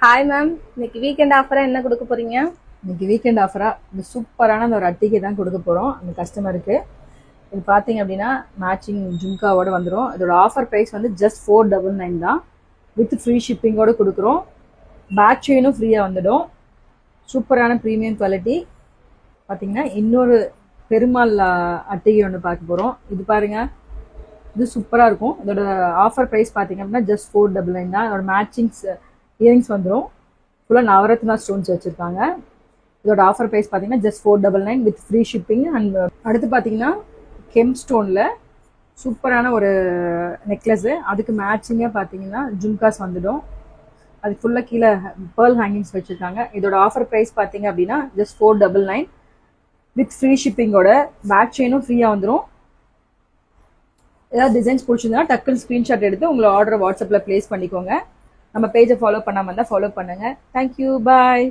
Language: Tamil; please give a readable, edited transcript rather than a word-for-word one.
ஹாய் மேம், இன்னைக்கு வீக்கெண்ட் ஆஃபரா என்ன கொடுக்க போறீங்க? இன்னைக்கு வீக்கெண்ட் ஆஃபரா இந்த சூப்பரான அந்த ஒரு அட்டிகை தான் கொடுக்க போகிறோம் அந்த கஸ்டமருக்கு. இது பார்த்தீங்க அப்படின்னா மேட்சிங் ஜும்காவோட வந்துடும். இதோட ஆஃபர் ப்ரைஸ் வந்து ஜஸ்ட் 499 தான். வித் ஃப்ரீ ஷிப்பிங்கோடு கொடுக்குறோம். பேக் செயினும் ஃப்ரீயாக வந்துடும். சூப்பரான ப்ரீமியம் குவாலிட்டி. பார்த்தீங்கன்னா இன்னொரு பெருமாள் அட்டிகை ஒன்று பார்க்க போகிறோம். இது பாருங்க, இது சூப்பராக இருக்கும். இதோட ஆஃபர் ப்ரைஸ் பார்த்தீங்க அப்படின்னா ஜஸ்ட் 499 தான். இதோட மேட்சிங்ஸ் இயரிங்ஸ் வந்துடும். ஃபுல்லாக நவரத்னா ஸ்டோன்ஸ் வச்சுருக்காங்க. இதோட ஆஃபர் ப்ரைஸ் பார்த்தீங்கன்னா just 499 with free shipping. And அடுத்து பார்த்தீங்கன்னா கெம் ஸ்டோனில் சூப்பரான ஒரு நெக்லஸ்ஸு, அதுக்கு மேட்சிங்காக பார்த்தீங்கன்னா ஜும்காஸ் வந்துடும். அது ஃபுல்லாக கீழே பேர்ல் ஹேங்கிங்ஸ் வச்சுருக்காங்க. இதோட ஆஃபர் ப்ரைஸ் பார்த்தீங்க அப்படின்னா ஜஸ்ட் 499 வித் ஃப்ரீ ஷிப்பிங்கோட பேக் செயினும் ஃப்ரீயாக வந்துடும். ஏதாவது டிசைன்ஸ் பிடிச்சிருந்தா டக்குன்னு ஸ்க்ரீன்ஷாட் எடுத்து உங்களை ஆர்டரை வாட்ஸ்அப்பில் ப்ளேஸ் பண்ணிக்கோங்க. நம்ம பேஜை ஃபாலோ பண்ணாமல் இருந்தால் ஃபாலோ பண்ணுங்கள். தேங்க்யூ, பாய்.